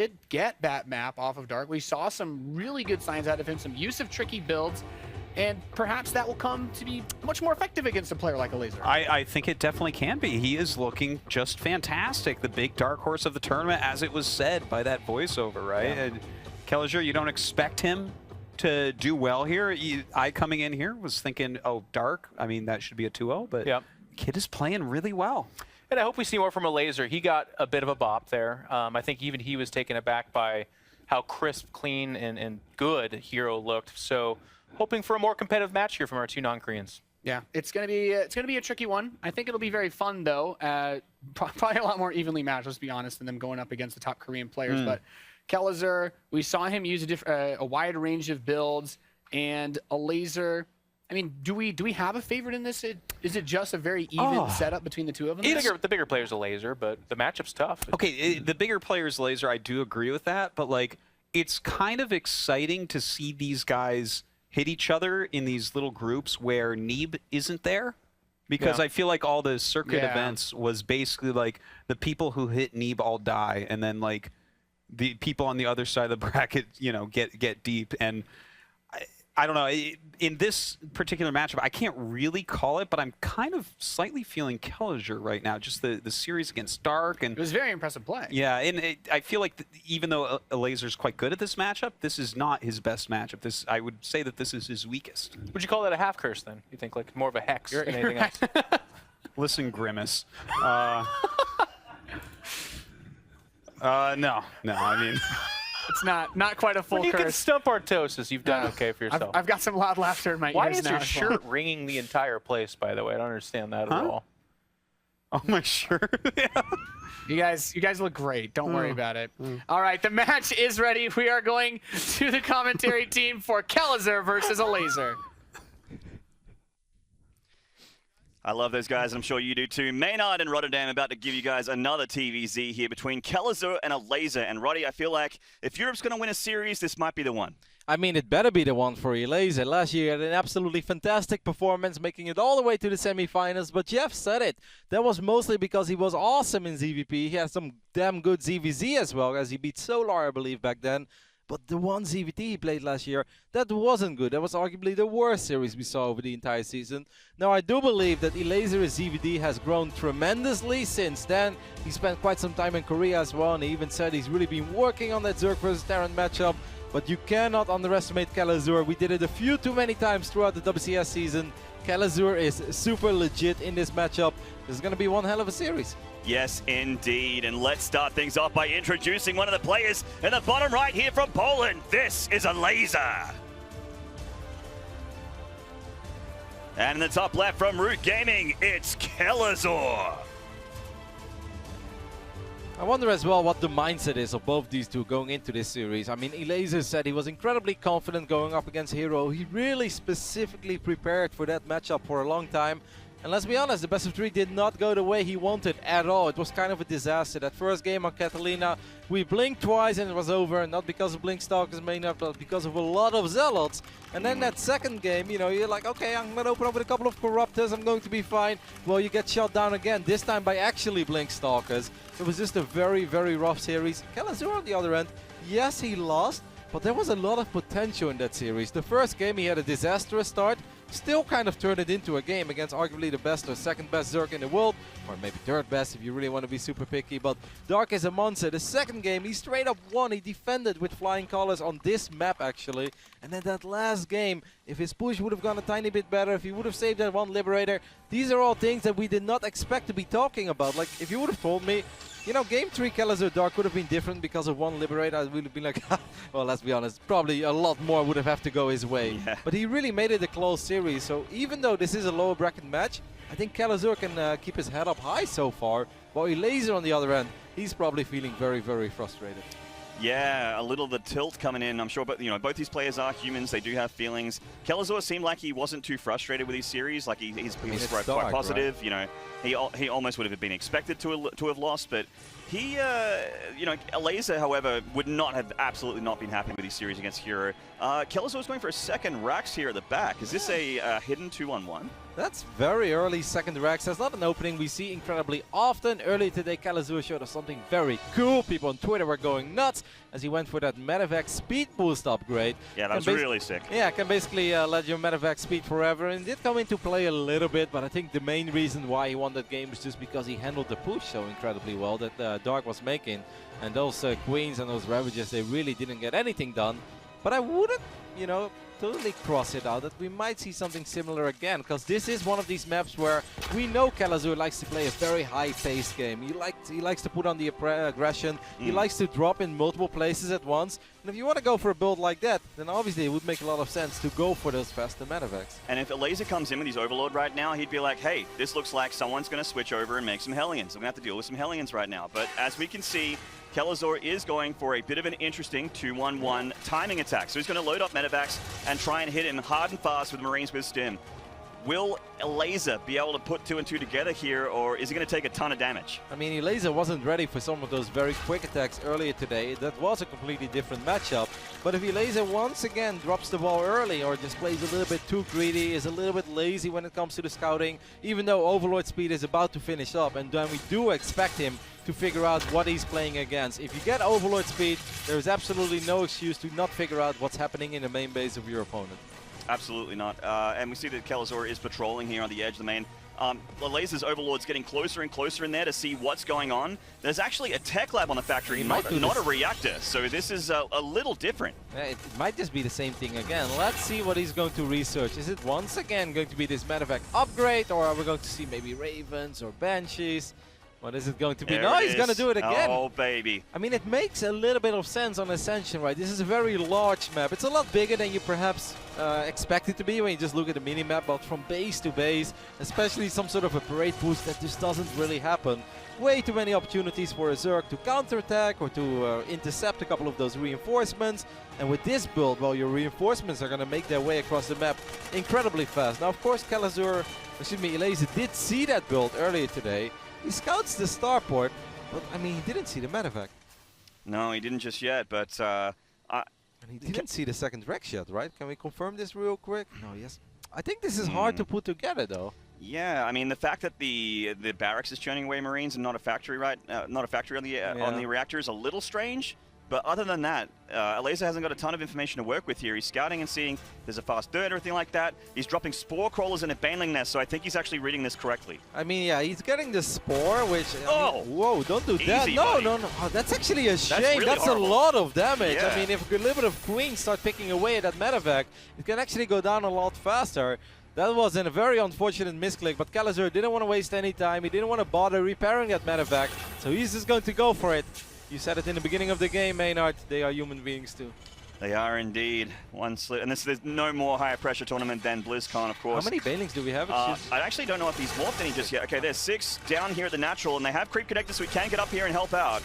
did get that map off of Dark. We saw some really good signs out of him, some use of tricky builds, and perhaps that will come to be much more effective against a player like Elazer. I think it definitely can be. He is looking just fantastic. The big dark horse of the tournament, as it was said by that voiceover, right? Yeah. Kelazhur, you don't expect him to do well here. I coming in here was thinking, oh, Dark, I mean, that should be a 2-0, but kid is playing really well. And I hope we see more from Elazer. He got a bit of a bop there. I think even he was taken aback by how crisp, clean, and good Hero looked. So hoping for a more competitive match here from our two non-Koreans. Yeah, it's gonna be a tricky one. I think it'll be very fun though. Probably a lot more evenly matched, let's be honest, than them going up against the top Korean players. But Kelazhur, we saw him use a wide range of builds, and Elazer. I mean, do we have a favorite in this? Is it just a very even setup between the two of them? The bigger player's Elazer, but the matchup's tough. Okay, the bigger player's Elazer, I do agree with that, but like, it's kind of exciting to see these guys hit each other in these little groups where Neeb isn't there. Because I feel like all the circuit events was basically like the people who hit Neeb all die, and then like the people on the other side of the bracket, you know, get deep. And I don't know, in this particular matchup, I can't really call it, but I'm kind of slightly feeling Kelazhur right now. Just the series against Dark, and it was very impressive play. Yeah, and I feel like even though Elazer's quite good at this matchup, this is not his best matchup. I would say that this is his weakest. Would you call that a half curse then? You think like more of a hex than anything else? Listen, Grimace. No, I mean. It's not quite a full curse. When you can stump Artosis, you've done okay for yourself. I've got some loud laughter in my ears now. Why is your shirt ringing the entire place, by the way? I don't understand that at all. Oh, my shirt? You guys look great. Don't worry about it. All right, the match is ready. We are going to the commentary team for Kelazhur versus Elazer. I love those guys, and I'm sure you do too. Maynard and Rotterdam about to give you guys another TvZ here between Kelazhur and Elazer. And Roddy, I feel like if Europe's going to win a series, this might be the one. I mean, it better be the one for Elazer. Last year, he had an absolutely fantastic performance, making it all the way to the semifinals. But Jeff said it. That was mostly because he was awesome in ZVP. He had some damn good ZVZ as well, as he beat Solar, I believe, back then. But the one ZVT he played last year, that wasn't good. That was arguably the worst series we saw over the entire season. Now, I do believe that Elazer's ZVT has grown tremendously since then. He spent quite some time in Korea as well, and he even said he's really been working on that Zerg versus Terran matchup. But you cannot underestimate Kelazhur. We did it a few too many times throughout the WCS season. Kelazhur is super legit in this matchup. This is going to be one hell of a series. Yes, indeed. And let's start things off by introducing one of the players in the bottom right here from Poland. This is Elazer. And in the top left from Root Gaming, it's Kelazhur. I wonder as well what the mindset is of both these two going into this series. I mean, Elazer said he was incredibly confident going up against Hero. He really specifically prepared for that matchup for a long time. And let's be honest, the best of three did not go the way he wanted at all. It was kind of a disaster. That first game on Catalina, we blinked twice and it was over. Not because of Blinkstalkers mainly, but because of a lot of Zealots. And then that second game, you know, you're like, okay, I'm going to open up with a couple of Corruptors. I'm going to be fine. Well, you get shot down again, this time by actually Blinkstalkers. It was just a very, very rough series. Kelazhur on the other end, yes, he lost, but there was a lot of potential in that series. The first game, he had a disastrous start. Still kind of turned it into a game against arguably the best or second best Zerg in the world, or maybe third best if you really want to be super picky, but Dark is a monster. The second game, he straight up won. He defended with flying colors on this map actually, and then that last game, if his push would have gone a tiny bit better, if he would have saved that one Liberator, these are all things that we did not expect to be talking about. Like, if you would have told me, you know, Game 3 Kelazhur Dark would have been different because of one Liberator, I would have been like, well, let's be honest, probably a lot more would have to go his way. Yeah. But he really made it a close series, so even though this is a lower bracket match, I think Kelazhur can keep his head up high so far, while Elazer on the other end, he's probably feeling very, very frustrated. Yeah, a little of the tilt coming in, I'm sure, but you know, both these players are humans, they do have feelings. Kelazhur seemed like he wasn't too frustrated with his series, like he was quite positive, right? You know, he almost would have been expected to have lost, but He, you know, Elazer, however, would not have absolutely not been happy with his series against Hero. Kelazhur is going for a second Rax here at the back. Is this a hidden 2-on-1? That's very early second Rex. That's not an opening we see incredibly often. Earlier today, Kelazhur showed us something very cool. People on Twitter were going nuts as he went for that medevac speed boost upgrade. Yeah, that was really sick. Yeah, can basically let your medevac speed forever, and it did come into play a little bit, but I think the main reason why he won that game was just because he handled the push so incredibly well that Dark was making. And those Queens and those Ravages, they really didn't get anything done. But I wouldn't, you know, totally cross it out that we might see something similar again, because this is one of these maps where we know Kelazhur likes to play a very high-paced game. He likes to put on the aggression. He likes to drop in multiple places at once. And if you want to go for a build like that, then obviously it would make a lot of sense to go for those faster medevacs. And if Elazer comes in with his Overlord right now, he'd be like, hey, this looks like someone's going to switch over and make some Hellions. I'm going to have to deal with some Hellions right now. But as we can see, Kelazhur is going for a bit of an interesting 2-1-1 timing attack. So he's going to load up medevacs and try and hit him hard and fast with Marines with Stim. Will Elazer be able to put 2 and 2 together here, or is he going to take a ton of damage? I mean, Elazer wasn't ready for some of those very quick attacks earlier today. That was a completely different matchup. But if Elazer once again drops the ball early or just plays a little bit too greedy, is a little bit lazy when it comes to the scouting, even though Overlord speed is about to finish up, and then we do expect him to figure out what he's playing against. If you get Overlord speed, there is absolutely no excuse to not figure out what's happening in the main base of your opponent. Absolutely not. And we see that Kelazhur is patrolling here on the edge of the main. Elazer's Overlord's getting closer and closer in there to see what's going on. There's actually a tech lab on the factory, not a reactor, so this is a little different. Yeah, it might just be the same thing again. Let's see what he's going to research. Is it once again going to be this medevac upgrade, or are we going to see maybe Ravens or Banshees? What is it going to be? There No, he's going to do it again. Oh, baby. I mean, it makes a little bit of sense on Ascension, right? This is a very large map. It's a lot bigger than you perhaps expect it to be when you just look at the mini-map, but from base to base, especially some sort of a parade boost, that just doesn't really happen. Way too many opportunities for a Zerg to counterattack or to intercept a couple of those reinforcements. And with this build, well, your reinforcements are going to make their way across the map incredibly fast. Now, of course, Elazer did see that build earlier today. He scouts the starport, but I mean, he didn't see the medevac. No, he didn't just yet, but... and he didn't see the second Rex yet, right? Can we confirm this real quick? No, yes. I think this is hard to put together, though. Yeah, I mean, the fact that the barracks is churning away Marines and not a factory, not a factory on the reactor is a little strange. But other than that, Elazer hasn't got a ton of information to work with here. He's scouting and seeing there's a fast dirt or anything like that. He's dropping spore crawlers in a baneling nest, so I think he's actually reading this correctly. I mean, yeah, he's getting the spore, which... I mean, whoa, don't do that. Easy, No. Oh, that's actually a shame. Really that's horrible. a lot of damage. Yeah. I mean, if a little bit of Queens start picking away at that medevac, it can actually go down a lot faster. That was a very unfortunate misclick, but Kelazhur didn't want to waste any time. He didn't want to bother repairing that medevac, so he's just going to go for it. You said it in the beginning of the game, Maynard. They are human beings too. They are indeed. One slip, and there's no more higher pressure tournament than BlizzCon, of course. How many banelings do we have? I actually don't know if he's morphed any just yet. Okay, there's 6 down here at the natural, and they have creep connectors, so we can get up here and help out.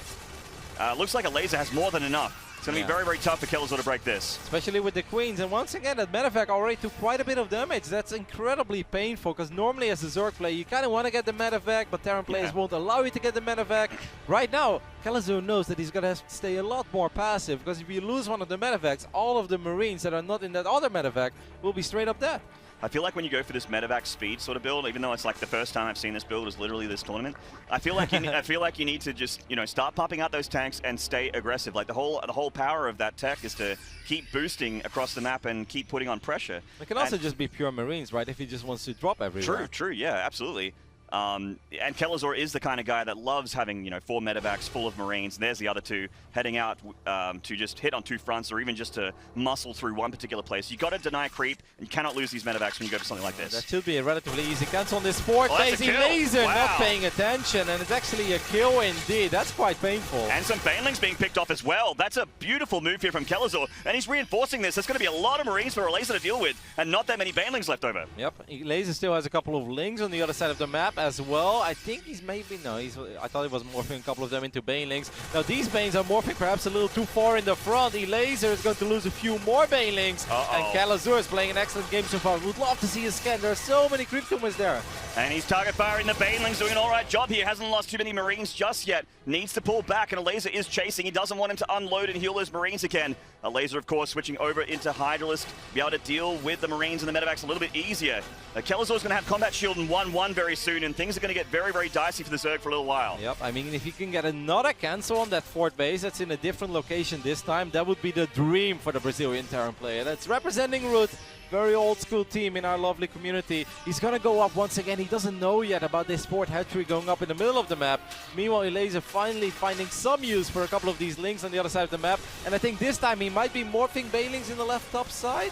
Looks like Elazer has more than enough. It's going to be very, very tough for Kelazhur to break this. Especially with the Queens. And once again, that medevac already took quite a bit of damage. That's incredibly painful, because normally as a Zerg player, you kind of want to get the medevac, but Terran players won't allow you to get the medevac. Right now, Kelazhur knows that he's going to have to stay a lot more passive, because if you lose one of the medevacs, all of the Marines that are not in that other medevac will be straight up dead. I feel like when you go for this medevac speed sort of build, even though it's like the first time I've seen this build is literally this tournament, I feel like you need to just, you know, start pumping out those tanks and stay aggressive. Like the whole power of that tech is to keep boosting across the map and keep putting on pressure. It can also just be pure Marines, right? If he just wants to drop everywhere. True, yeah, absolutely. And Kelazhur is the kind of guy that loves having, you know, 4 medevacs full of Marines. And there's the other 2 heading out to just hit on 2 fronts, or even just to muscle through one particular place. You got to deny creep, and you cannot lose these medevacs when you go for something like this. That should be a relatively easy cancel on this sport. Lazy Elazer not paying attention, and it's actually a kill indeed. That's quite painful. And some banelings being picked off as well. That's a beautiful move here from Kelazhur, and he's reinforcing this. There's going to be a lot of Marines for Elazer to deal with, and not that many banelings left over. Yep, Elazer still has a couple of lings on the other side of the map as well. I think he's maybe, no, I thought he was morphing a couple of them into banelings. Now these banes are morphing perhaps a little too far in the front. Elazer is going to lose a few more banelings. And Kelazhur is playing an excellent game so far. Would love to see a scan. There are so many creep tumors there. And he's target firing the Banelings, doing an alright job here. Hasn't lost too many Marines just yet. Needs to pull back, and Elazer is chasing. He doesn't want him to unload and heal those Marines again. Elazer, of course, switching over into Hydralisk, be able to deal with the Marines and the medevacs a little bit easier. Kelazhur's going to have combat shield in 1-1 very soon, and things are going to get very, very dicey for the Zerg for a little while. Yep, I mean, if you can get another cancel on that fort base that's in a different location this time, that would be the dream for the Brazilian Terran player. That's representing Root. Very old school team in our lovely community. He's gonna go up once again. He doesn't know yet about this fort hatchery going up in the middle of the map. Meanwhile, Elazer finally finding some use for a couple of these links on the other side of the map. And I think this time he might be morphing Banelings in the left top side.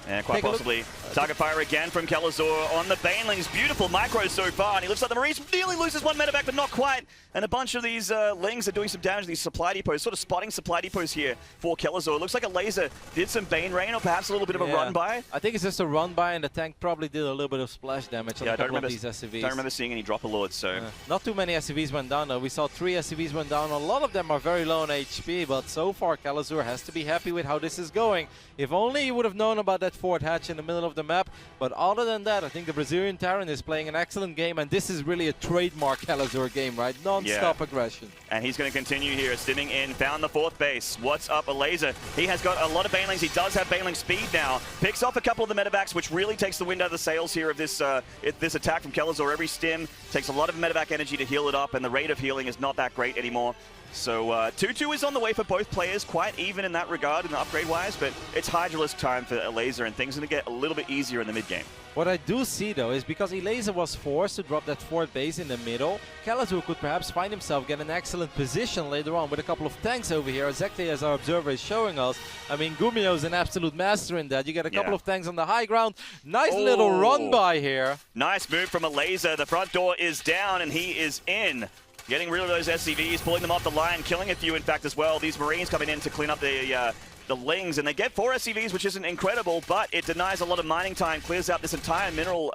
And quite possibly. Target fire again from Kelazhur on the Banelings. Beautiful micro so far. And he looks like the Marines nearly loses one medevac, but not quite. And a bunch of these Lings are doing some damage to these supply depots. Sort of spotting supply depots here for Kelazhur. It looks like Elazer did some Bane Rain or perhaps a little bit of a run by. I think it's just a run by, and the tank probably did a little bit of splash damage on a couple of these SCVs. Don't remember seeing any Dropper Lords, so... Not too many SCVs went down, though. We saw 3 SCVs went down. A lot of them are very low on HP, but so far Kelazhur has to be happy with how this is going. If only he would have known about that fort hatch in the middle of the map. But other than that, I think the Brazilian Terran is playing an excellent game, and this is really a trademark Kelazhur game, right? Non-stop aggression. And he's going to continue here, stimming in, found the 4th base. What's up, Elazer? He has got a lot of Banelings. He does have Baneling speed now. Picks off a couple of the medevacs, which really takes the wind out of the sails here of this this attack from Kelazhur. Every stim takes a lot of medevac energy to heal it up, and the rate of healing is not that great anymore. So 2-2 is on the way for both players, quite even in that regard in the upgrade-wise, but it's Hydralisk time for Elazer, and things are going to get a little bit easier in the mid-game. What I do see, though, is because Elazer was forced to drop that fort base in the middle, Kelazhur could perhaps find himself get an excellent position later on with a couple of tanks over here, exactly as our observer is showing us. I mean, Gumio is an absolute master in that. You get a couple of tanks on the high ground. Nice little run by here. Nice move from Elazer. The front door is down, and he is in. Getting rid of those SCVs, pulling them off the line, killing a few, in fact, as well. These Marines coming in to clean up the Lings, and they get 4 SCVs, which isn't incredible, but it denies a lot of mining time, clears out this entire mineral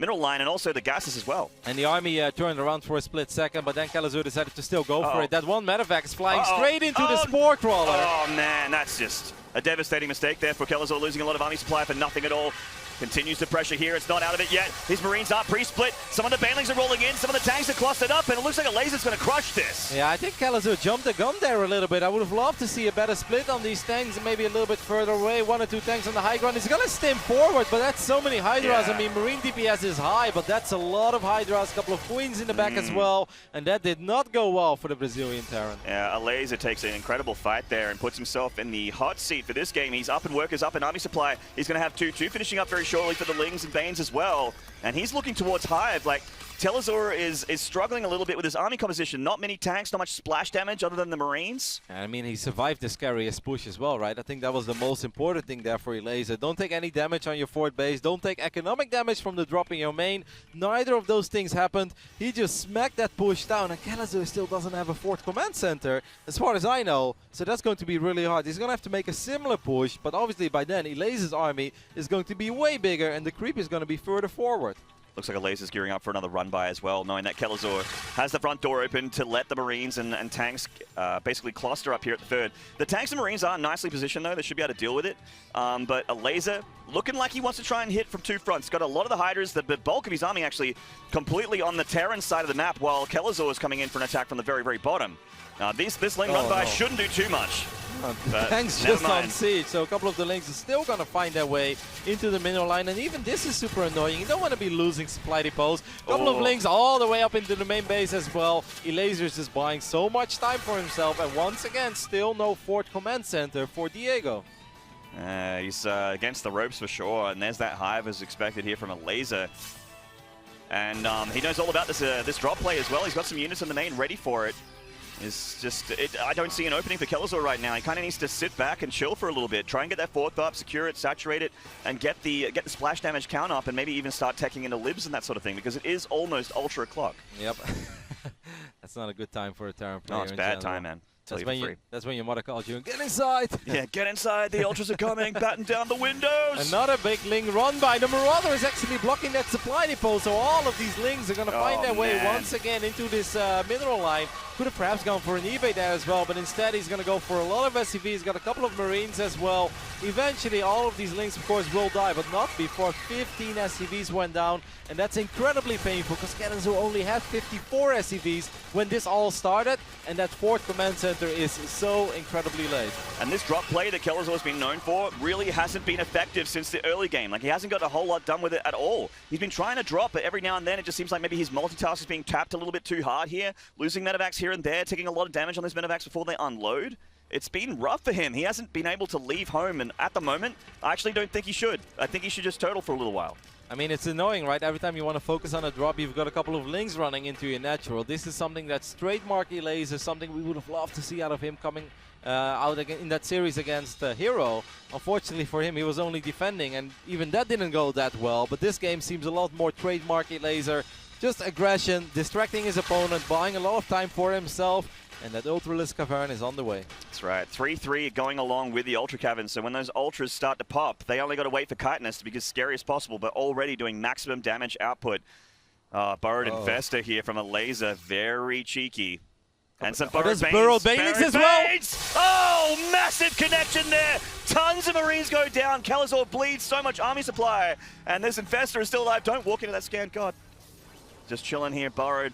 line, and also the gases as well. And the army turned around for a split second, but then Kelazhur decided to still go for it. That one medevac is flying straight into the Spore Crawler. Oh, man, that's just a devastating mistake there for Kelazhur, losing a lot of army supply for nothing at all. Continues to pressure here. It's not out of it yet. His Marines are pre-split. Some of the Banelings are rolling in. Some of the tanks are clustered up, and it looks like Elazer's going to crush this. Yeah, I think Kelazhur jumped the gun there a little bit. I would have loved to see a better split on these tanks, and maybe a little bit further away. 1 or 2 tanks on the high ground. He's going to stim forward, but that's so many Hydras. I mean, Marine DPS is high, but that's a lot of Hydras. A couple of Queens in the back as well, and that did not go well for the Brazilian Terran. Yeah, Elazer takes an incredible fight there and puts himself in the hot seat for this game. He's up in workers, up in army supply. He's going to have 2-2, finishing up very shortly for the Lings and Banes as well. And he's looking towards Hive. Like, Kelazhur is struggling a little bit with his army composition. Not many tanks, not much splash damage other than the Marines. I mean, he survived the scariest push as well, right? I think that was the most important thing there for Elazer. Don't take any damage on your fort base. Don't take economic damage from the drop in your main. Neither of those things happened. He just smacked that push down, and Kelazhur still doesn't have a fort command center, as far as I know. So that's going to be really hard. He's going to have to make a similar push, but obviously by then, Elazer's army is going to be way bigger, and the creep is going to be further forward. Looks like Elazer's gearing up for another run by as well, knowing that Kelazhur has the front door open to let the Marines and tanks basically cluster up here at the third. The tanks and Marines are nicely positioned, though. They should be able to deal with it. But Elazer looking like he wants to try and hit from 2 fronts. Got a lot of the Hydras, the bulk of his army actually completely on the Terran side of the map, while Kelazhur is coming in for an attack from the very, very bottom. This lane run by shouldn't do too much. The tank's just on siege, so a couple of the Lings are still going to find their way into the mineral line, and even this is super annoying. You don't want to be losing supply depots. A couple of Lings all the way up into the main base as well. Elazer is just buying so much time for himself, and once again, still no fort command center for Diego. He's against the ropes for sure, and there's that Hive as expected here from Elazer. And he knows all about this drop play as well. He's got some units in the main ready for it. I don't see an opening for Kelazhur right now. He kind of needs to sit back and chill for a little bit. Try and get that 4th up, secure it, saturate it, and get the splash damage count up, and maybe even start teching into libs and that sort of thing, because it is almost ultra clock. Yep. That's not a good time for a Terran player. No, it's bad time, man. That's when your mother calls you and get inside. Yeah, get inside. The Ultras are coming. Batten down the windows. Another big Ling run by. The Marauder is actually blocking that supply depot, so all of these Lings are going to find their way once again into this mineral line. Could have perhaps gone for an eBay there as well, but instead he's going to go for a lot of SCVs. He's got a couple of Marines as well. Eventually, all of these links, of course, will die, but not before 15 SCVs went down. And that's incredibly painful because Kelazhur only had 54 SCVs when this all started. And that fourth command center is so incredibly late. And this drop play that Kelazhur has been known for really hasn't been effective since the early game. Like, he hasn't got a whole lot done with it at all. He's been trying to drop, but every now and then it just seems like maybe his multitask is being tapped a little bit too hard here. Losing medevacs here and there, taking a lot of damage on those medevacs before they unload. It's been rough for him. He hasn't been able to leave home, and at the moment, I actually don't think he should. I think he should just turtle for a little while. I mean, it's annoying, right? Every time you want to focus on a drop, you've got a couple of links running into your natural. This is something that's trademark Elazer, something we would have loved to see out of him coming out again in that series against Hero. Unfortunately for him, he was only defending, and even that didn't go that well. But this game seems a lot more trademark Elazer. Just aggression, distracting his opponent, buying a lot of time for himself. And that Ultralisk Cavern is on the way. That's right. 3-3 going along with the Ultra Cavern. So when those Ultras start to pop, they only got to wait for Chitinous to be as scary as possible, but already doing maximum damage output. Burrowed Infestor here from Elazer. Very cheeky. And some Burrowed Banelings as well. Oh, massive connection there. Tons of Marines go down. Kelazhur bleeds so much army supply. And this Infestor is still alive. Don't walk into that scan. God. Just chilling here, Burrowed.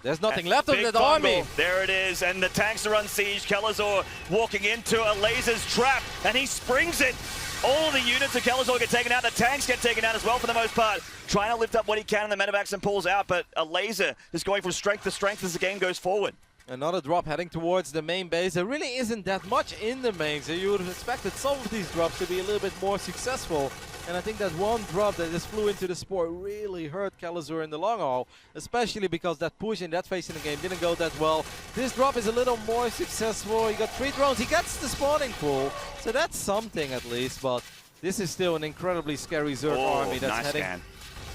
There's nothing left of that Bungle. army. There it is, and the tanks are unsieged. Kelazhur walking into Elazer's trap, and he springs it. All the units of Kelazhur get taken out. The tanks get taken out as well for the most part. Trying to lift up what he can in the medevacs and pulls out, but Elazer is going from strength to strength as the game goes forward. Another drop heading towards the main base. There really isn't that much in the main, so you would have expected some of these drops to be a little bit more successful. And I think that one drop that just flew into the sport really hurt Kelazhur in the long haul, especially because that push in that phase in the game didn't go that well. This drop is a little more successful. He got 3 drones. He gets the spawning pool, so that's something at least. But this is still an incredibly scary Zerg army that's heading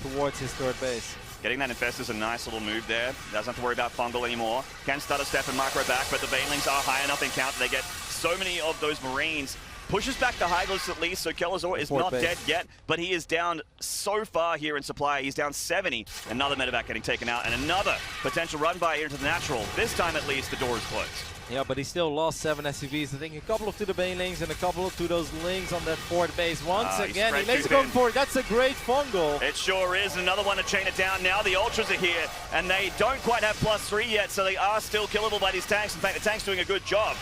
towards his third base. Getting that Infestor is a nice little move there. Doesn't have to worry about Fungal anymore. Can start a step and micro back, but the Banelings are high enough in count. They get so many of those Marines. Pushes back the Highless at least, so Kelazhur is not dead yet, but he is down so far here in supply. He's down 70. Another medevac getting taken out, and another potential run by here into the natural. This time at least, the door is closed. Yeah, but he still lost 7 SCVs. I think a couple to the Banelings and a couple to those links on that fourth base. Once again, Elazer going for it. That's a great fungal. It sure is. Another one to chain it down. Now the Ultras are here, and they don't quite have +3 yet, so they are still killable by these tanks. In fact, the tank's doing a good job.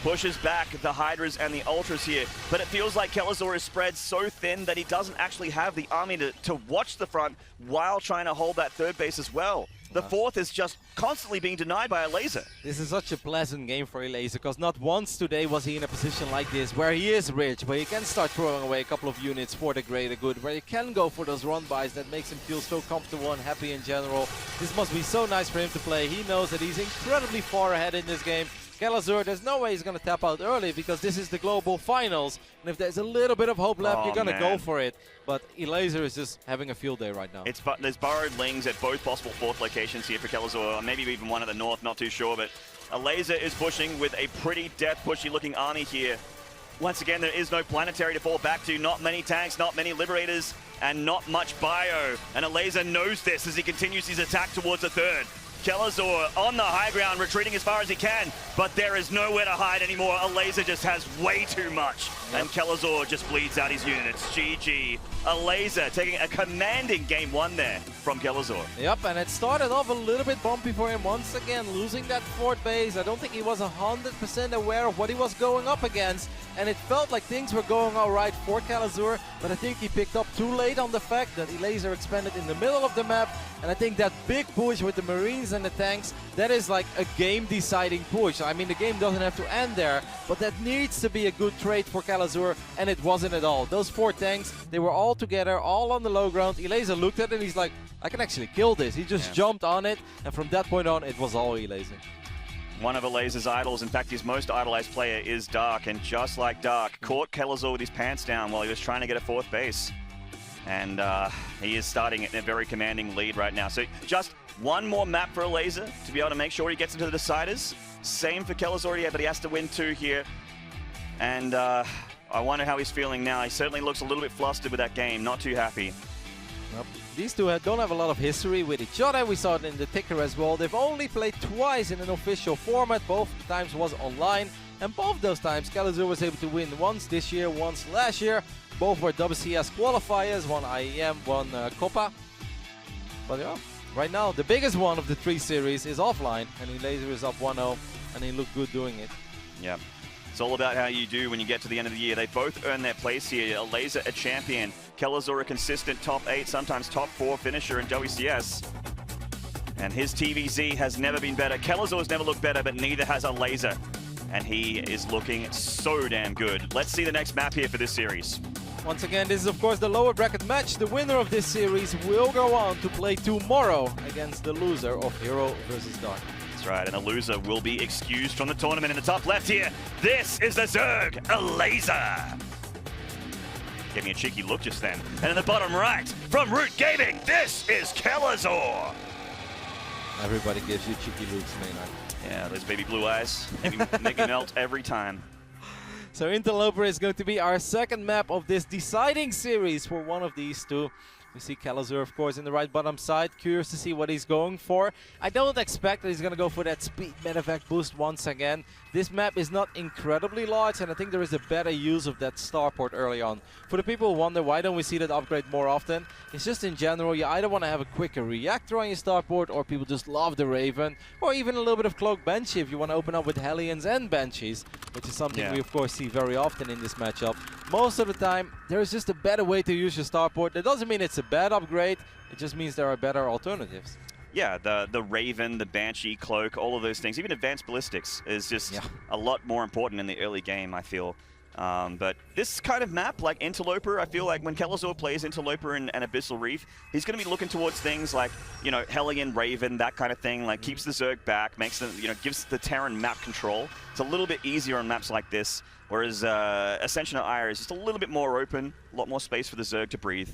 Pushes back the Hydras and the Ultras here, but it feels like Kelazhur is spread so thin that he doesn't actually have the army to watch the front while trying to hold that third base as well. The fourth is just constantly being denied by Elazer. This is such a pleasant game for Elazer, because not once today was he in a position like this, where he is rich, where he can start throwing away a couple of units for the greater good, where he can go for those run-bys that makes him feel so comfortable and happy in general. This must be so nice for him to play. He knows that he's incredibly far ahead in this game. Kelazhur, there's no way he's going to tap out early because this is the global finals. And if there's a little bit of hope left, you're going to go for it. But Elazer is just having a field day right now. There's Burrowed Lings at both possible fourth locations here for Kelazhur, maybe even one at the north, not too sure. But Elazer is pushing with a pretty death-pushy looking army here. Once again, there is no planetary to fall back to, not many tanks, not many liberators, and not much bio. And Elazer knows this as he continues his attack towards the third. Kelazhur on the high ground, retreating as far as he can, but there is nowhere to hide anymore. Elazer just has way too much, and Kelazhur just bleeds out his units. GG. Elazer taking a commanding game 1 there from Kelazhur. Yep, and it started off a little bit bumpy for him once again, losing that fourth base. I don't think he was 100% aware of what he was going up against, and it felt like things were going all right for Kelazhur, but I think he picked up too late on the fact that Elazer expanded in the middle of the map, and I think that big push with the Marines and the tanks, that is like a game-deciding push. I mean, the game doesn't have to end there, but that needs to be a good trade for Kelazhur, and it wasn't at all. Those 4 tanks, they were all together, all on the low ground. Elazer looked at it and he's like, I can actually kill this. He just jumped on it, and from that point on, it was all Elazer. One of Elazer's idols, in fact, his most idolized player is Dark, and just like Dark, caught Kelazhur with his pants down while he was trying to get a 4th base. And he is starting in a very commanding lead right now. So just one more map for Elazer to be able to make sure he gets into the deciders. Same for Kelazhur, but he has to win 2 here. And I wonder how he's feeling now. He certainly looks a little bit flustered with that game, not too happy. Yep. These two don't have a lot of history with each other. We saw it in the ticker as well. They've only played twice in an official format. Both times was online. And both those times, Kelazhur was able to win once this year, once last year. Both were WCS qualifiers, one IEM, one Copa. But yeah, right now, the biggest one of the 3 series is offline, and Elazer is up 1-0, and he looked good doing it. Yeah. It's all about how you do when you get to the end of the year. They both earn their place here. Elazer, a champion. Kelazhur, a consistent top 8, sometimes top 4 finisher in WCS. And his TvZ has never been better. Kelazhur has never looked better, but neither has Elazer. And he is looking so damn good. Let's see the next map here for this series. Once again, this is of course the lower bracket match. The winner of this series will go on to play tomorrow against the loser of Hero versus Dark. That's right, and a loser will be excused from the tournament. In the top left here, this is the Zerg, Elazer. Gave me a cheeky look just then. And in the bottom right, from Root Gaming, this is Kelazhur. Everybody gives you cheeky looks, Maynard. Yeah, those baby blue eyes make me melt every time. So Interloper is going to be our second map of this deciding series for one of these two. We see Kelazhur, of course, in the right bottom side. Curious to see what he's going for. I don't expect that he's going to go for that speed medevac boost once again. This map is not incredibly large, and I think there is a better use of that starport early on. For the people who wonder why don't we see that upgrade more often, it's just in general, you either want to have a quicker reactor on your starport, or people just love the Raven, or even a little bit of Cloak Banshee if you want to open up with Hellions and Banshees, which is something we of course see very often in this matchup. Most of the time, there is just a better way to use your starport. That doesn't mean it's a bad upgrade, it just means there are better alternatives. Yeah, the Raven, the Banshee, Cloak, all of those things, even Advanced Ballistics is just a lot more important in the early game, I feel. But this kind of map, like Interloper, I feel like when Kelazhur plays Interloper and Abyssal Reef, he's going to be looking towards things like, you know, Hellion, Raven, that kind of thing, like keeps the Zerg back, makes them, you know, gives the Terran map control. It's a little bit easier on maps like this, whereas Ascension of Ire is just a little bit more open, a lot more space for the Zerg to breathe.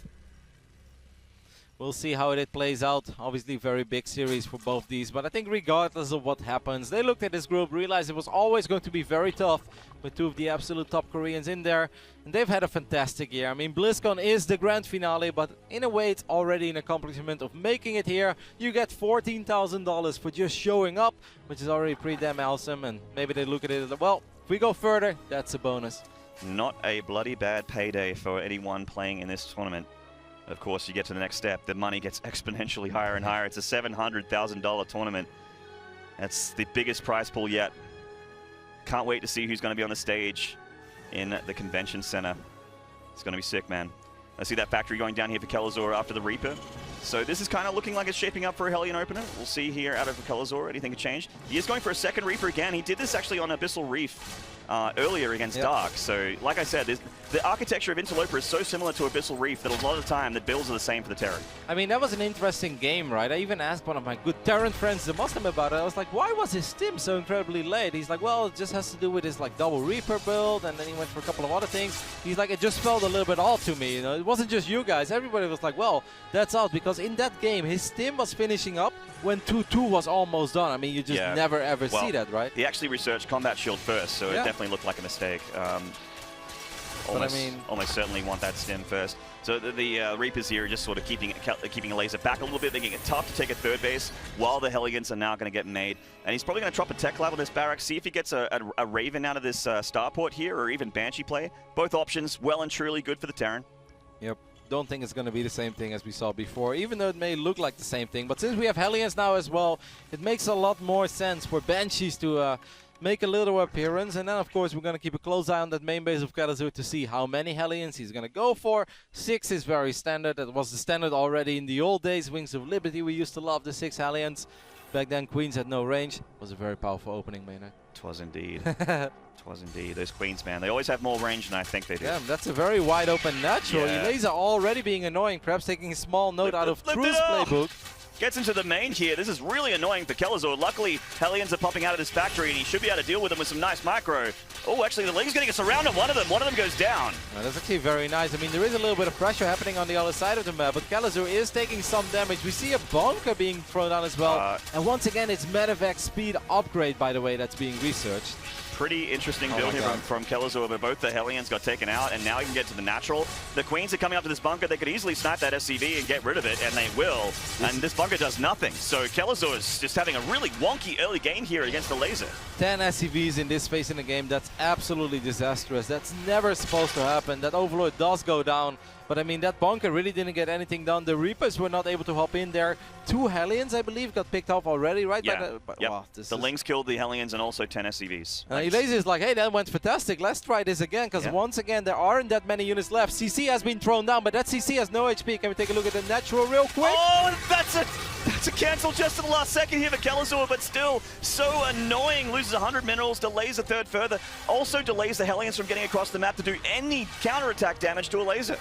We'll see how it plays out. Obviously, very big series for both these. But I think regardless of what happens, they looked at this group, realized it was always going to be very tough with 2 of the absolute top Koreans in there. And they've had a fantastic year. I mean, BlizzCon is the grand finale, but in a way, it's already an accomplishment of making it here. You get $14,000 for just showing up, which is already pretty damn awesome. And maybe they look at it as, well, if we go further, that's a bonus. Not a bloody bad payday for anyone playing in this tournament. Of course, you get to the next step, the money gets exponentially higher and higher. It's a $700,000 tournament. That's the biggest prize pool yet. Can't wait to see who's going to be on the stage in the convention center. It's going to be sick, man. I see that factory going down here for Kelazhur after the Reaper. So this is kind of looking like it's shaping up for a Hellion opener. We'll see here out of Kelazhur, anything could change. He is going for a second Reaper again. He did this actually on Abyssal Reef earlier against Dark. So like I said, the architecture of Interloper is so similar to Abyssal Reef that a lot of the time the builds are the same for the Terran. I mean, that was an interesting game, right? I even asked one of my good Terran friends, the Muslim, about it. I was like, why was his stim so incredibly late? He's like, well, it just has to do with his like double Reaper build, and then he went for a couple of other things. He's like, it just felt a little bit odd to me, you know? It wasn't just you guys. Everybody was like, well, that's odd, because in that game, his stim was finishing up when 2-2 was almost done. I mean, you just never ever see that, right? He actually researched Combat Shield first, so it definitely looked like a mistake. Almost certainly want that stim first. So the Reapers here are just sort of keeping Elazer back a little bit, making it tough to take a third base, while the Hellions are now going to get made. And he's probably going to drop a tech lab on this barrack, see if he gets a Raven out of this starport here, or even Banshee play. Both options well and truly good for the Terran. Yep. Don't think it's going to be the same thing as we saw before, even though it may look like the same thing. But since we have Hellions now as well, it makes a lot more sense for Banshees to make a little appearance. And then, of course, we're going to keep a close eye on that main base of Kelazhur to see how many Hellions he's going to go for. 6 is very standard. That was the standard already in the old days. Wings of Liberty, we used to love the 6 Hellions. Back then, Queens had no range. It was a very powerful opening, Maynard. It was indeed. It was indeed. Those Queens, man, they always have more range than I think they do. Yeah, that's a very wide open natural. Elazer already being annoying, perhaps taking a small note out of True's playbook. Gets into the main here. This is really annoying for Kelazhur. Luckily, Hellions are popping out of this factory, and he should be able to deal with them with some nice micro. Oh, actually, the League's getting a surround on one of them. One of them goes down. Well, that's actually very nice. I mean, there is a little bit of pressure happening on the other side of the map, but Kelazhur is taking some damage. We see a bunker being thrown down as well. And once again, it's medevac speed upgrade, by the way, that's being researched. pretty interesting build here from Kelazhur, where both the Hellions got taken out, and now he can get to the natural. The Queens are coming up to this bunker. They could easily snipe that SCV and get rid of it, and they will. And this bunker does nothing. So Kelazhur is just having a really wonky early game here against the Elazer. 10 SCVs in this phase in the game, that's absolutely disastrous. That's never supposed to happen. That Overlord does go down. But I mean, that bunker really didn't get anything done. The Reapers were not able to hop in there. 2 Hellions, I believe, got picked off already, right? Yeah. Wow, the Lynx killed the Hellions and also 10 SCVs. Elazer is like, hey, that went fantastic. Let's try this again, because once again, there aren't that many units left. CC has been thrown down, but that CC has no HP. Can we take a look at the natural real quick? Oh, that's a cancel just at the last second here for Kelazhur, but still so annoying. Loses 100 minerals, delays a third further. Also delays the Hellions from getting across the map to do any counterattack damage to Elazer.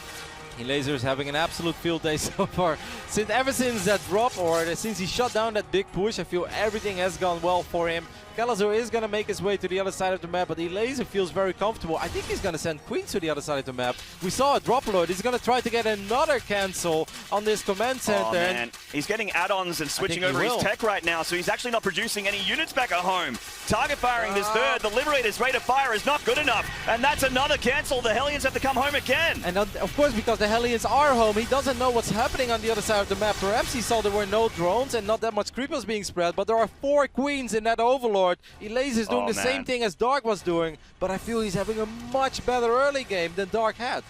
Elazer is having an absolute field day so far. Ever since that drop, or since he shut down that big push, I feel everything has gone well for him. Kelazhur is going to make his way to the other side of the map, but Elazer feels very comfortable. I think he's going to send Queens to the other side of the map. We saw a drop load. He's going to try to get another cancel on this command center. Oh, man. He's getting add-ons and switching over his tech right now, so he's actually not producing any units back at home. Target firing this third. The Liberator's rate of fire is not good enough, and that's another cancel. The Hellions have to come home again. And of course, because the Hellions are home, he doesn't know what's happening on the other side of the map. Perhaps he saw there were no drones and not that much creepers being spread, but there are 4 Queens in that Overlord. Elazer is doing the same thing as Dark was doing, but I feel he's having a much better early game than Dark had.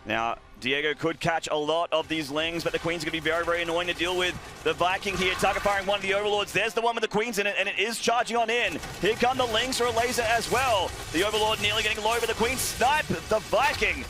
Now, Diego could catch a lot of these Lings, but the Queen's going to be very, very annoying to deal with. The Viking here, target firing one of the Overlords. There's the one with the Queens in it, and it is charging on in. Here come the Lings for Elazer as well. The Overlord nearly getting low, but the Queen snipe the Viking.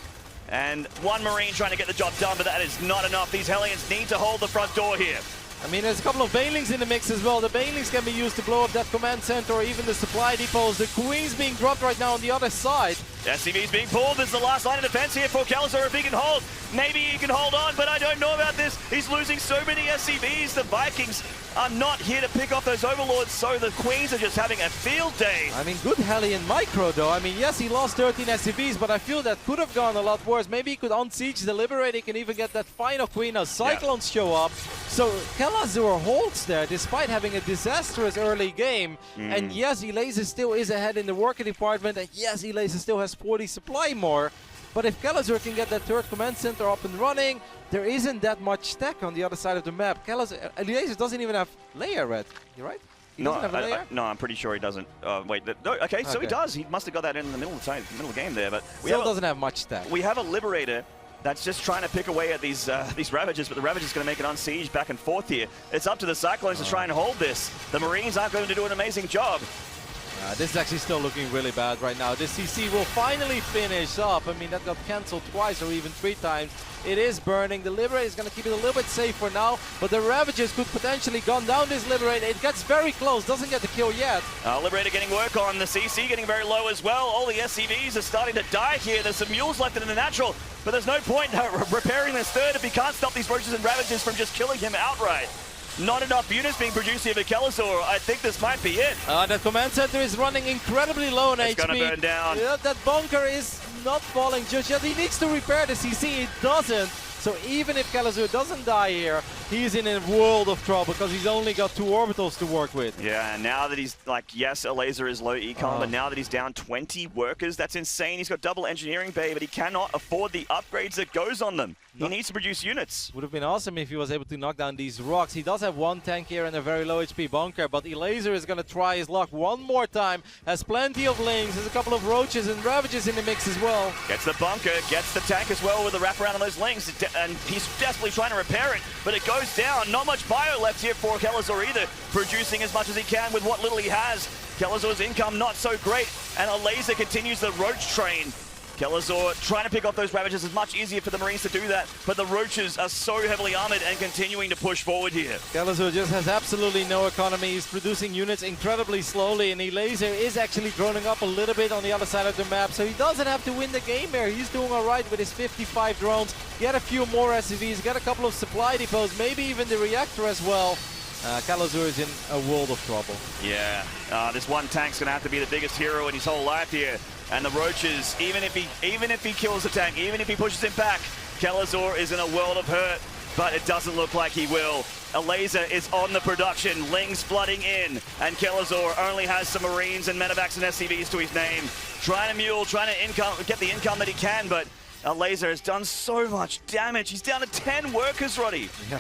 And one Marine trying to get the job done, but that is not enough. These Hellions need to hold the front door here. I mean, there's a couple of Banelings in the mix as well. The Banelings can be used to blow up that command center or even the supply depots. The Queen's being dropped right now on the other side. SCV's being pulled. This is the last line of defense here for Kelazhur. If he can hold, maybe he can hold on, but I don't know about this. He's losing so many SCVs. The Vikings are not here to pick off those Overlords, so the Queens are just having a field day. I mean, good Hellion micro, though. I mean, yes, he lost 13 SCVs, but I feel that could have gone a lot worse. Maybe he could unsiege the Liberator. He can even get that final Queen as Cyclones show up. So Kelazhur holds there, despite having a disastrous early game. And yes, Elazer still is ahead in the worker department, and yes, Elazer still has 40 supply more. But if Kelazhur can get that third command center up and running, there isn't that much tech on the other side of the map. Elazer doesn't even have layer red, you right? He doesn't have a layer? No, I'm pretty sure he doesn't. Wait, no, okay, so he does. He must have got that in the middle of the game there, but still doesn't have much tech. We have a Liberator that's just trying to pick away at these Ravagers, but the Ravagers going to make it unsiege back and forth here. It's up to the Cyclones to try and hold this. The Marines aren't going to do an amazing job. This is actually still looking really bad right now. This CC will finally finish up. I mean, that got cancelled twice or even 3 times. It is burning. The Liberator is going to keep it a little bit safe for now, but the Ravagers could potentially gun down this Liberator. It gets very close, doesn't get the kill yet. Liberator getting work on. The CC getting very low as well. All the SCVs are starting to die here. There's some mules left in the natural, but there's no point repairing this third if he can't stop these Roaches and Ravagers from just killing him outright. Not enough units being produced here for Kelazhur. I think this might be it. That command center is running incredibly low on HP. It's going to burn down. That bunker is not falling just yet. He needs to repair the CC. It doesn't. So even if Kelazhur doesn't die here, he's in a world of trouble because he's only got 2 orbitals to work with. Yeah, and now that he's like, yes, Elazer is low econ, but now that he's down 20 workers, that's insane. He's got double engineering bay, but he cannot afford the upgrades that goes on them. He needs to produce units. Would have been awesome if he was able to knock down these rocks. He does have 1 tank here and a very low HP bunker, but Elazer is going to try his luck one more time. Has plenty of Lings. There's a couple of Roaches and Ravagers in the mix as well. Gets the bunker, gets the tank as well with the wraparound on those Lings, and he's desperately trying to repair it, but it goes down. Not much bio left here for Kelazhur either, producing as much as he can with what little he has. Kelazhur's income not so great, and Elazer continues the Roach train. Kelazhur trying to pick off those Ravagers. Is much easier for the Marines to do that, but the Roaches are so heavily armored and continuing to push forward here. Kelazhur just has absolutely no economy. He's producing units incredibly slowly, and Elazer is actually droning up a little bit on the other side of the map, so he doesn't have to win the game here. He's doing all right with his 55 drones. Get a few more SCVs, get a couple of supply depots, maybe even the reactor as well. Kelazhur is in a world of trouble. Yeah, this one tank's going to have to be the biggest hero in his whole life here. And the Roaches, even if he kills the tank, even if he pushes him back, Kelazhur is in a world of hurt, but it doesn't look like he will. Elazer is on the production, Ling's flooding in, and Kelazhur only has some Marines and Medevacs and SCVs to his name. Trying to mule, trying to get the income that he can, but Elazer has done so much damage. He's down to 10 workers, Roddy. Yeah.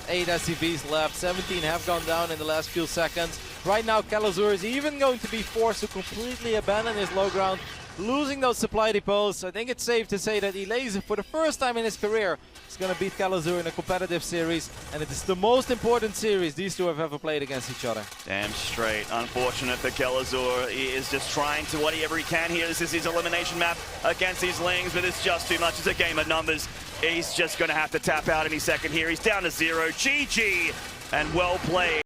8 SCVs left, 17 have gone down in the last few seconds. Right now, Kelazhur is even going to be forced to completely abandon his low ground, losing those supply depots. I think it's safe to say that Elazer, for the first time in his career, is going to beat Kelazhur in a competitive series, and it is the most important series these two have ever played against each other. Damn straight. Unfortunate for Kelazhur. He is just trying to whatever he can here. This is his elimination map against these Lings, but it's just too much. It's a game of numbers. He's just going to have to tap out any second here. He's down to 0. GG, and well played.